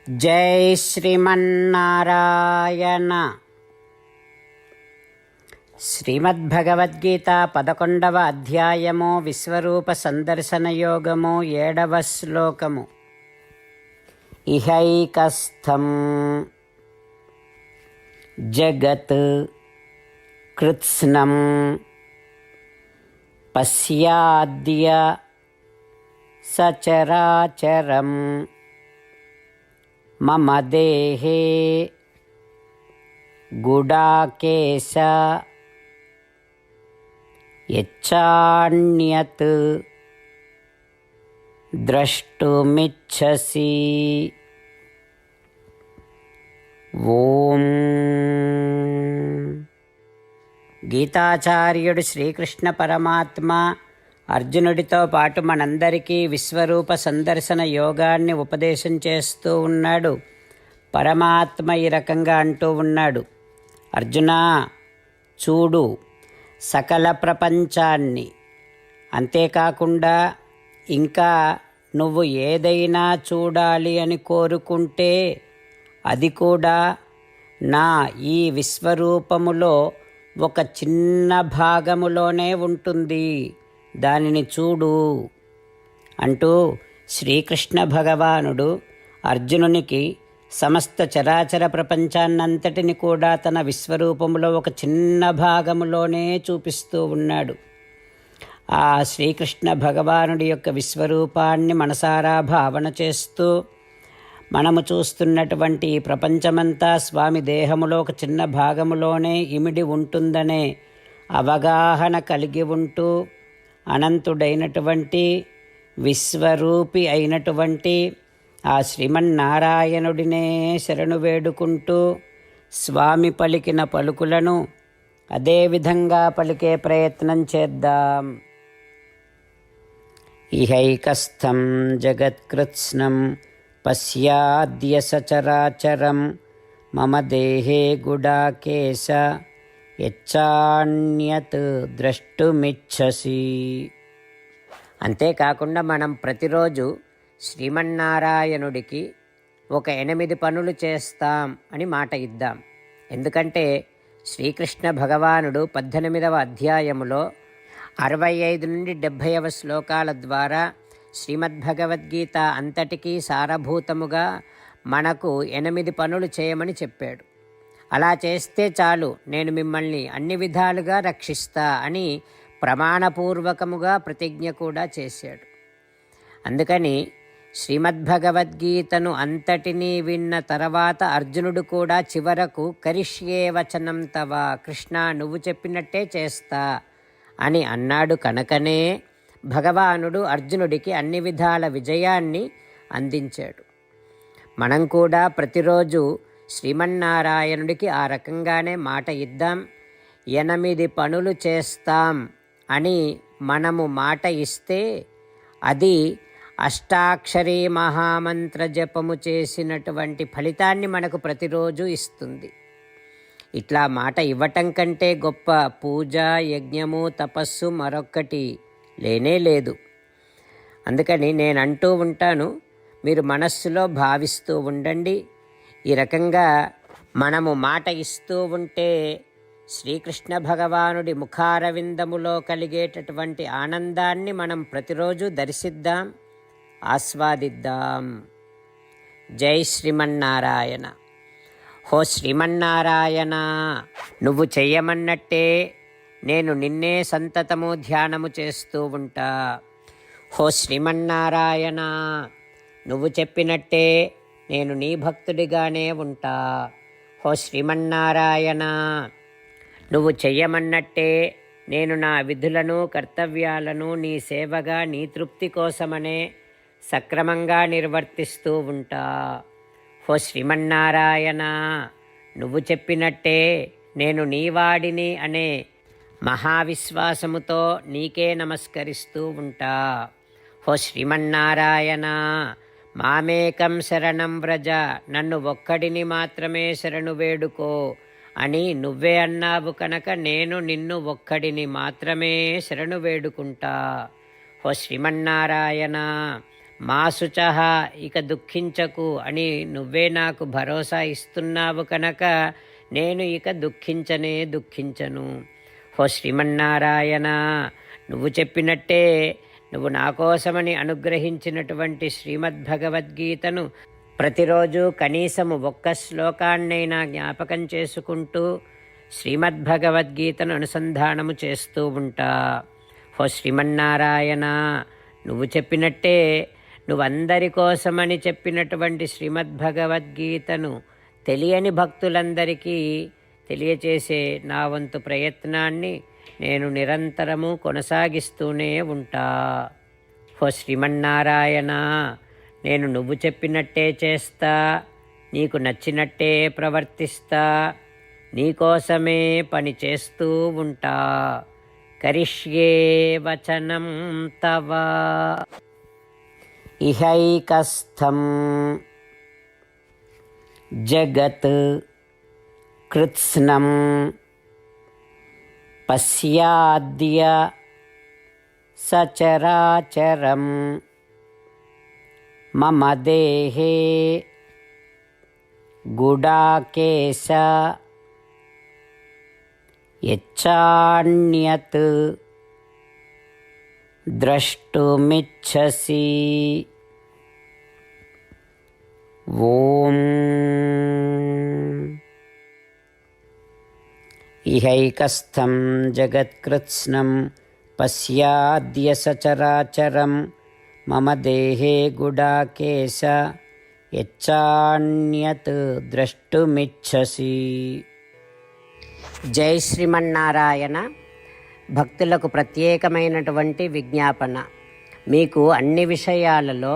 జై శ్రీమన్నారాయణ. శ్రీమద్భగవద్గీత 11వ అధ్యాయము విశ్వరూప సందర్శన యోగము 7వ శ్లోకము. ఇహైకస్థం జగత్ కృత్స్నం పశ్యాద్య సచరాచరం మమ దేహే గుడాకేశ యచ్చాన్యత్ ద్రష్టుమిచ్చసి. ఓం. గీతాచార్యుడు శ్రీకృష్ణ పరమాత్మ అర్జునుడితో పాటు మనందరికీ విశ్వరూప సందర్శన యోగాన్ని ఉపదేశం చేస్తూ ఉన్నాడు. పరమాత్మ ఈ రకంగా అంటూ ఉన్నాడు, అర్జునా, చూడు సకల ప్రపంచాన్ని, అంతేకాకుండా ఇంకా నువ్వు ఏదైనా చూడాలి అని కోరుకుంటే అది కూడా నా ఈ విశ్వరూపములో ఒక చిన్న భాగములోనే ఉంటుంది, దానిని చూడు అంటూ శ్రీకృష్ణ భగవానుడు అర్జునునికి సమస్త చరాచర ప్రపంచాన్నంతటిని కూడా తన విశ్వరూపంలో ఒక చిన్న భాగములోనే చూపిస్తూ ఉన్నాడు. ఆ శ్రీకృష్ణ భగవానుడి యొక్క విశ్వరూపాన్ని మనసారా భావన చేస్తూ మనము చూస్తున్నటువంటి ఈ ప్రపంచమంతా స్వామి దేహములో ఒక చిన్న భాగములోనే ఇమిడి ఉంటుందనే అవగాహన కలిగి ఉంటూ అనంతుడైనటువంటి విశ్వరూపి అయినటువంటి ఆ శ్రీమన్నారాయణుడినే శరణు వేడుకుంటూ స్వామి పలికిన పలుకులను అదేవిధంగా పలికే ప్రయత్నం చేద్దాం. ఇహైకస్థం జగత్కృత్స్నం పశ్యాద్య సచరాచరం మమ దేహే గుడాకేశ యచ్చాన్యత్ ద్రష్టుమిచ్చసి. అంతేకాకుండా మనం ప్రతిరోజు శ్రీమన్నారాయణుడికి ఒక 8 పనులు చేస్తాం అని మాట ఇద్దాం. ఎందుకంటే శ్రీకృష్ణ భగవానుడు 18వ అధ్యాయములో 65 నుండి 70వ శ్లోకాల ద్వారా శ్రీమద్భగవద్గీత అంతటికీ సారభూతముగా మనకు 8 పనులు చేయమని చెప్పాడు. అలా చేస్తే చాలు, నేను మిమ్మల్ని అన్ని విధాలుగా రక్షిస్తా అని ప్రమాణపూర్వకముగా ప్రతిజ్ఞ కూడా చేశాడు. అందుకని శ్రీమద్భగవద్గీతను అంతటినీ విన్న తర్వాత అర్జునుడు కూడా చివరకు కరిష్యే వచనం తవ, కృష్ణ నువ్వు చెప్పినట్టే చేస్తా అని అన్నాడు. కనుకనే భగవానుడు అర్జునుడికి అన్ని విధాల విజయాన్ని అందించాడు. మనం కూడా ప్రతిరోజు శ్రీమన్నారాయణుడికి ఆ రకంగానే మాట ఇద్దాం. 8 పనులు చేస్తాం అని మనము మాట ఇస్తే అది అష్టాక్షరీ మహామంత్ర జపము చేసినటువంటి ఫలితాన్ని మనకు ప్రతిరోజు ఇస్తుంది. ఇట్లా మాట ఇవ్వటం కంటే గొప్ప పూజ, యజ్ఞము, తపస్సు మరొక్కటి లేనే లేదు. అందుకని నేను అంటూ ఉంటాను, మీరు మనస్సులో భావిస్తూ ఉండండి. ఈ రకంగా మనము మాట ఇస్తూ ఉంటే శ్రీకృష్ణ భగవానుడి ముఖారవిందములో కలిగేటటువంటి ఆనందాన్ని మనం ప్రతిరోజు దర్శిద్దాం, ఆస్వాదిద్దాం. జై శ్రీమన్నారాయణ. హో శ్రీమన్నారాయణ, నువ్వు చెయ్యమన్నట్టే నేను నిన్నే సంతతము ధ్యానము చేస్తూ ఉంటా. హో శ్రీమన్నారాయణ, నువ్వు చెప్పినట్టే నేను నీ భక్తుడిగానే ఉంటా. హో శ్రీమన్నారాయణ, నువ్వు చెయ్యమన్నట్టే నేను నా విధులను, కర్తవ్యాలను నీ సేవగా, నీ తృప్తి కోసమనే సక్రమంగా నిర్వర్తిస్తూ ఉంటా. హో శ్రీమన్నారాయణ, నువ్వు చెప్పినట్టే నేను నీవాడిని అనే మహావిశ్వాసముతో నీకే నమస్కరిస్తూ ఉంటా. హో శ్రీమన్నారాయణ, మామేకం శరణం వ్రజ, నన్ను ఒక్కడిని మాత్రమే శరణు వేడుకో అని నువ్వే అన్నావు కనుక నేను నిన్ను ఒక్కడిని మాత్రమే శరణు వేడుకుంటా. ఓ శ్రీమన్నారాయణ, మా శుచః ఇక దుఃఖించకు అని నువ్వే నాకు భరోసా ఇస్తున్నావు కనుక నేను ఇక దుఃఖించను. ఓ శ్రీమన్నారాయణ, నువ్వు చెప్పినట్టే నువ్వు నా కోసమని అనుగ్రహించినటువంటి శ్రీమద్భగవద్గీతను ప్రతిరోజు కనీసము ఒక్క శ్లోకాన్నైనా జ్ఞాపకం చేసుకుంటూ శ్రీమద్భగవద్గీతను అనుసంధానము చేస్తూ ఉంటా. ఓ శ్రీమన్నారాయణ, నువ్వు చెప్పినట్టే నువ్వందరి కోసమని చెప్పినటువంటి శ్రీమద్భగవద్గీతను తెలియని భక్తులందరికీ తెలియచేసే నా వంతు ప్రయత్నాన్ని నేను నిరంతరము కొనసాగిస్తూనే ఉంటా. ఓ శ్రీమన్నారాయణ, నేను నువ్వు చెప్పినట్టే చేస్తా, నీకు నచ్చినట్టే ప్రవర్తిస్తా, నీకోసమే పని చేస్తూ ఉంటా. కరిష్యే వచనం తవ ఇహైకస్థం జగత్ కృత్స్నం పశ్యాద్య సచరాచరం మమ దేహే గుడాకేశ యచ్చాన్యత్ ద్రష్టుమిచ్చసి. ఓం ఇహైకస్థం జగత్కృత్స్నం పశ్యాద్య సచరాచరం మమ దేహే గుడాకేశ యచ్చాన్యత్ ద్రష్టుమిచ్చసి. జై శ్రీమన్నారాయణ. భక్తులకు ప్రత్యేకమైనటువంటి విజ్ఞాపన. మీకు అన్ని విషయాలలో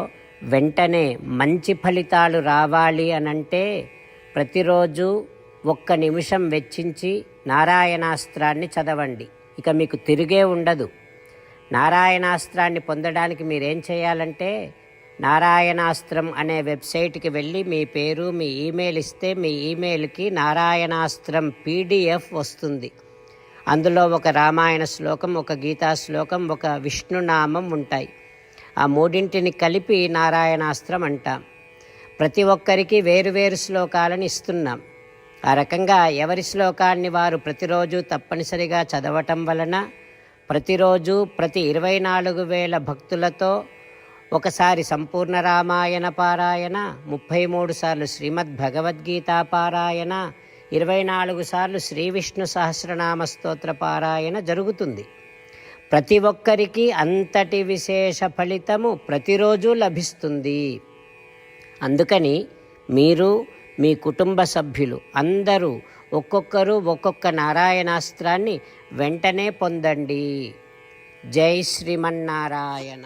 వెంటనే మంచి ఫలితాలు రావాలి అనంటే ప్రతిరోజు 1 నిమిషం వెచ్చించి నారాయణాస్త్రాన్ని చదవండి. ఇక మీకు తిరిగే ఉండదు. నారాయణాస్త్రాన్ని పొందడానికి మీరేం చేయాలంటే నారాయణాస్త్రం అనే వెబ్సైట్కి వెళ్ళి మీ పేరు, మీ ఈమెయిల్ ఇస్తే మీ ఈమెయిల్కి నారాయణాస్త్రం PDF వస్తుంది. అందులో ఒక రామాయణ శ్లోకం, ఒక గీతా శ్లోకం, ఒక విష్ణునామం ఉంటాయి. ఆ మూడింటిని కలిపి నారాయణాస్త్రం అంటాం. ప్రతి ఒక్కరికి వేరువేరు శ్లోకాలను ఇస్తున్నాం. ఆ రకంగా ఎవరి శ్లోకాన్ని వారు ప్రతిరోజు తప్పనిసరిగా చదవటం వలన ప్రతిరోజు ప్రతి 24,000 భక్తులతో ఒకసారి సంపూర్ణ రామాయణ పారాయణ, 33 సార్లు శ్రీమద్భగవద్గీత పారాయణ, 24 సార్లు శ్రీ విష్ణు సహస్రనామ స్తోత్ర పారాయణ జరుగుతుంది. ప్రతి ఒక్కరికి అంతటి విశేష ఫలితము ప్రతిరోజు లభిస్తుంది. అందుకని మీరు, మీ కుటుంబ సభ్యులు అందరూ ఒక్కొక్కరు ఒక్కొక్క నారాయణాస్త్రాన్ని వెంటనే పొందండి. జై శ్రీమన్నారాయణ.